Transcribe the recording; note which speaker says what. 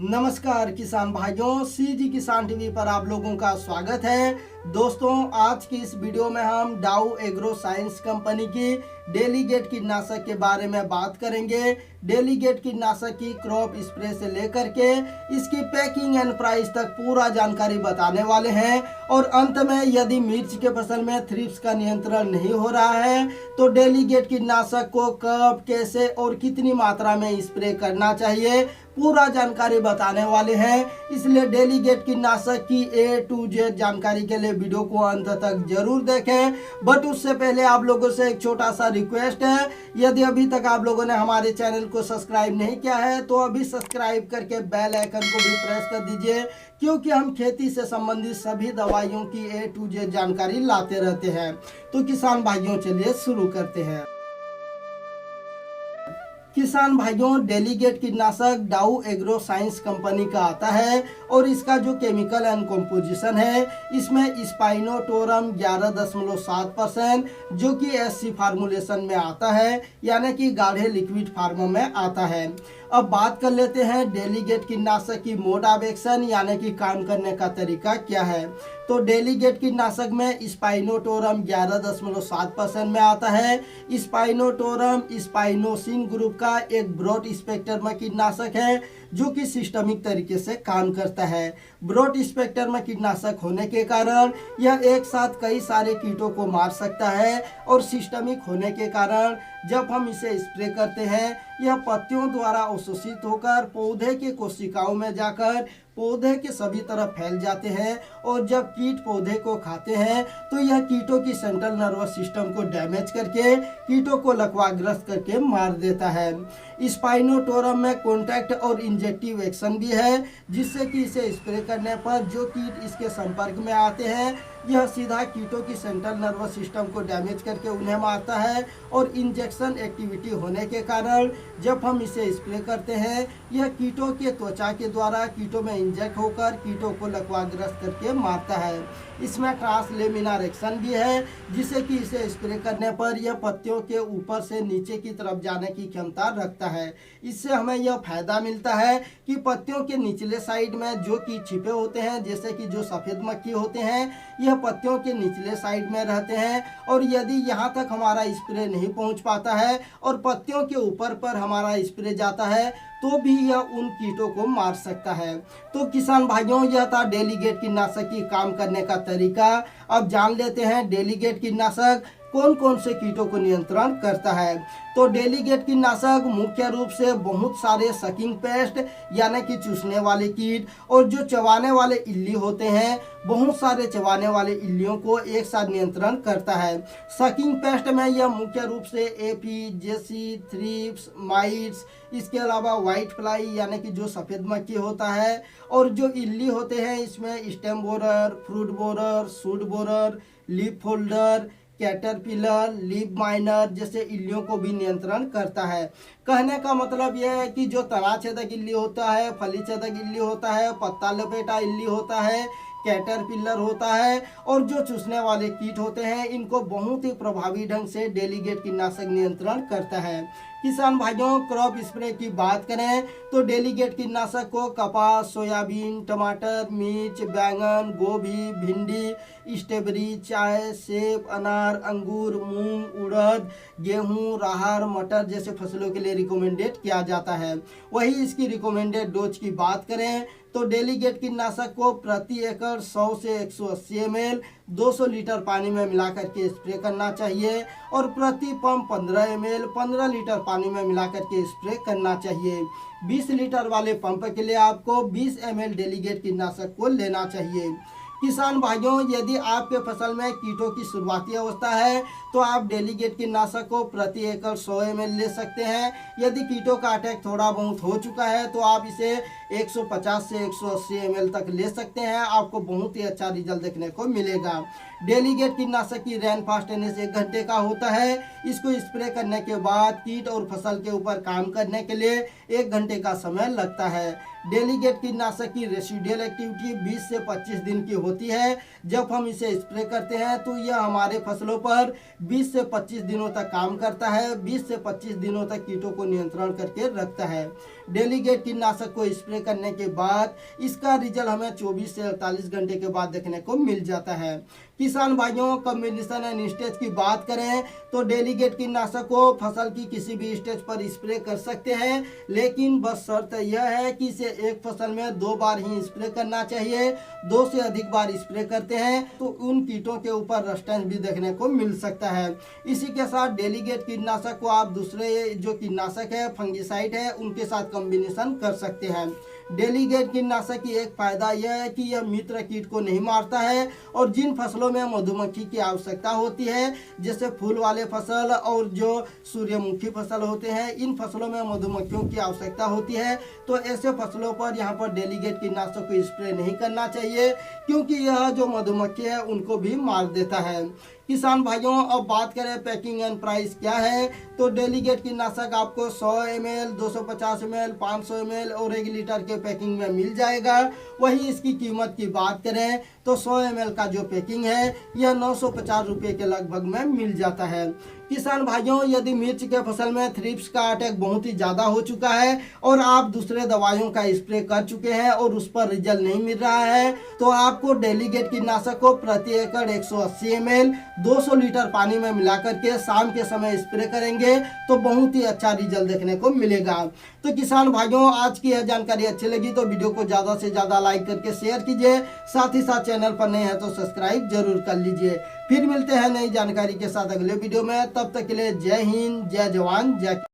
Speaker 1: नमस्कार किसान भाइयों, सीजी किसान टीवी पर आप लोगों का स्वागत है। दोस्तों, आज की इस वीडियो में हम डाउ एग्रो साइंस कंपनी की डेलीगेट कीटनाशक के बारे में बात करेंगे। डेलीगेट कीटनाशक की क्रॉप स्प्रे से लेकर के इसकी पैकिंग एंड प्राइस तक पूरा जानकारी बताने वाले हैं। और अंत में यदि मिर्च के फसल में थ्रिप्स का नियंत्रण नहीं हो रहा है तो डेलीगेट कीटनाशक को कब, कैसे और कितनी मात्रा में स्प्रे करना चाहिए, पूरा जानकारी बताने वाले हैं। इसलिए डेलीगेट कीटनाशक की A to Z जानकारी के लिए वीडियो को अंत तक जरूर देखें। बट उससे पहले आप लोगों से एक छोटा सा रिक्वेस्ट है, यदि अभी तक आप लोगों ने हमारे चैनल को सब्सक्राइब नहीं किया है तो अभी सब्सक्राइब करके बेल आइकन को भी प्रेस कर दीजिए, क्योंकि हम खेती से संबंधित सभी दवाइयों की A to Z जानकारी लाते रहते हैं। तो किसान भाइयों, चलिए शुरू करते हैं। किसान भाइयों, डेलीगेट कीटनाशक डाउ एग्रो साइंस कंपनी का आता है और इसका जो केमिकल एंड कंपोजिशन है, इसमें स्पाइनोटोरम 11.7% जो कि SC फार्मूलेशन में आता है, यानी कि गाढ़े लिक्विड फार्म में आता है। अब बात कर लेते हैं डेलीगेट कीटनाशक की मोड ऑफ एक्शन, यानी कि काम करने का तरीका क्या है। तो डेलीगेट कीटनाशक में स्पाइनोटोरम 11.7% में आता है। स्पाइनोटोरम स्पाइनोसिन ग्रुप का एक ब्रॉड स्पेक्ट्रम कीटनाशक है जो कि सिस्टमिक तरीके से काम करता है। ब्रॉड स्पेक्ट्रम कीटनाशक होने के कारण यह एक साथ कई सारे कीटों को मार सकता है और सिस्टमिक होने के कारण जब हम इसे स्प्रे करते हैं, यह पत्तियों द्वारा अवशोषित होकर पौधे के कोशिकाओं में जाकर पौधे के सभी तरफ फैल जाते हैं और जब कीट पौधे को खाते हैं तो यह कीटों की सेंट्रल नर्वस सिस्टम को डैमेज करके कीटों को लकवाग्रस्त करके मार देता है। स्पाइनोटोरम में कॉन्टैक्ट और इंजेक्टिव एक्शन भी है, जिससे कि इसे स्प्रे करने पर जो कीट इसके संपर्क में आते हैं यह सीधा कीटों की सेंट्रल नर्वस सिस्टम को डैमेज करके उन्हें मारता है। और इंजेक्शन एक्टिविटी होने के कारण जब हम इसे स्प्रे करते हैं, यह कीटों के त्वचा के द्वारा कीटों में इंजेक्ट होकर कीटों को लकवाग्रस्त करके मारता है। इसमें ट्रांसलेमिनार एक्शन भी है, जिससे कि इसे स्प्रे करने पर यह पत्तियों के ऊपर से नीचे की तरफ जाने की क्षमता रखता है। इससे हमें यह फायदा मिलता है कि पत्तियों के निचले साइड में जो कीट छिपे होते हैं, जैसे कि जो सफ़ेद मक्खी होते हैं, यह पत्तियों के निचले साइड में रहते हैं। और यदि यहाँ तक हमारा स्प्रे नहीं पहुँच पाता है और पत्तियों के ऊपर पर हमारा स्प्रे जाता है तो भी यह उन कीटों को मार सकता है। तो किसान भाइयों, यह था डेलीगेट कीटनाशक की काम करने का तरीका। अब जान लेते हैं डेलीगेट कीटनाशक कौन कौन से कीटों को नियंत्रण करता है। तो डेलीगेट कीटनाशक मुख्य रूप से बहुत सारे सकिंग पेस्ट, यानी कि चूसने वाले कीट, और जो चबाने वाले इल्ली होते हैं, बहुत सारे चबाने वाले इल्लियों को एक साथ नियंत्रण करता है। सकिंग पेस्ट में यह मुख्य रूप से एफिड, जेसी, थ्रिप्स, माइट्स, इसके अलावा व्हाइट फ्लाई यानी कि जो सफ़ेद मक्खी होता है, और जो इल्ली होते हैं इसमें stem borer, fruit borer, suit borer, leaf folder, caterpillar, leaf miner जैसे इल्लियों को भी नियंत्रण करता है। कहने का मतलब यह है कि जो तना छेदक इल्ली होता है, फली छेदक इल्ली होता है, पत्ता लपेटा इल्ली होता है, कैटरपिलर होता है, और जो चूसने वाले कीट होते हैं, इनको बहुत ही प्रभावी ढंग से डेलीगेट कीटनाशक नियंत्रण करता है। किसान भाइयों, क्रॉप स्प्रे की बात करें तो डेलीगेट कीटनाशक को कपास, सोयाबीन, टमाटर, मिर्च, बैंगन, गोभी, भिंडी, स्ट्रॉबेरी, चाय, सेब, अनार, अंगूर, मूंग, उड़द, गेहूं, राहर, मटर जैसे फसलों के लिए रिकमेंडेड किया जाता है। वही इसकी रिकमेंडेड डोज की बात करें तो डेलीगेट कीटनाशक को प्रति एकड़ 100 से 180 ml 200 लीटर पानी में मिलाकर के स्प्रे करना चाहिए, और प्रति पंप 15 ml 15 लीटर पानी में मिलाकर के स्प्रे करना चाहिए। 20 लीटर वाले पंप के लिए आपको 20 ml डेलीगेट कीटनाशक को लेना चाहिए। किसान भाइयों, यदि आपके फसल में कीटों की शुरुआती अवस्था है तो आप डेलीगेट कीटनाशक को प्रति एकड़ 100 ml ले सकते हैं। यदि कीटों का अटैक थोड़ा बहुत हो चुका है तो आप इसे 150 से 180 ml तक ले सकते हैं। आपको बहुत ही अच्छा रिजल्ट देखने को मिलेगा। डेलीगेट कीटनाशक की रैन फास्टेनेस 1 घंटे का होता है। इसको स्प्रे करने के बाद कीट और फसल के ऊपर काम करने के लिए 1 घंटे का समय लगता है। डेलीगेट कीटनाशक की रेसिडुअल एक्टिविटी 20 से 25 दिन की होती है। जब हम इसे स्प्रे करते हैं तो यह हमारे फसलों पर 20 से 25 दिनों तक काम करता है। 20 से 25 दिनों तक कीटों को नियंत्रण करके रखता है। डेलीगेट कीटनाशक को स्प्रे करने के बाद इसका रिजल्ट हमें 24 से 48 घंटे के बाद देखने को मिल जाता है। किसान भाइयों, कॉम्बिनेशन एंड स्टेज की बात करें तो डेलीगेट कीटनाशक को फसल की किसी भी स्टेज पर स्प्रे कर सकते हैं, लेकिन बस शर्त यह है कि इसे एक फसल में 2 बार ही स्प्रे करना चाहिए। 2 से अधिक बार स्प्रे करते हैं तो उन कीटों के ऊपर रेजिस्टेंस भी देखने को मिल सकता है। इसी के साथ डेलीगेट कीटनाशक को आप दूसरे जो कीटनाशक है, फंगिसाइड है, उनके साथ कॉम्बिनेशन कर सकते हैं। डेलीगेट कीटनाशक की एक फायदा यह है कि यह मित्र कीट को नहीं मारता है और जिन फसलों में मधुमक्खी की आवश्यकता होती है, जैसे फूल वाले फसल और जो सूर्यमुखी फसल होते हैं, इन फसलों में मधुमक्खियों की आवश्यकता होती है, तो ऐसे फसलों पर यहाँ पर डेलीगेट कीटनाशक को स्प्रे नहीं करना चाहिए, क्योंकि यह जो मधुमक्खी है उनको भी मार देता है। किसान भाइयों, अब बात करें पैकिंग एंड प्राइस क्या है, तो डेलीगेट कीटनाशक आपको 100 ml, 250 ml, 500 ml और 1 लीटर के पैकिंग में मिल जाएगा। वही इसकी कीमत की बात करें तो 100 ml का जो पैकिंग है यह 950 रुपये के लगभग में मिल जाता है। किसान भाइयों, यदि मिर्च के फसल में थ्रिप्स का अटैक बहुत ही ज़्यादा हो चुका है और आप दूसरे दवाइयों का स्प्रे कर चुके हैं और उस पर रिजल्ट नहीं मिल रहा है, तो आपको डेलीगेट कीटनाशक को प्रति एकड़ 180 ml 200 लीटर पानी में मिलाकर के शाम के समय स्प्रे करेंगे तो बहुत ही अच्छा रिजल्ट देखने को मिलेगा। तो किसान भाइयों, आज की यह जानकारी अच्छी लगी तो वीडियो को ज़्यादा से ज़्यादा लाइक करके शेयर कीजिए, साथ ही साथ चैनल पर नए हैं तो सब्सक्राइब जरूर कर लीजिए। फिर मिलते हैं नई जानकारी के साथ अगले वीडियो में, तब तक के लिए जय हिंद, जय जवान, जय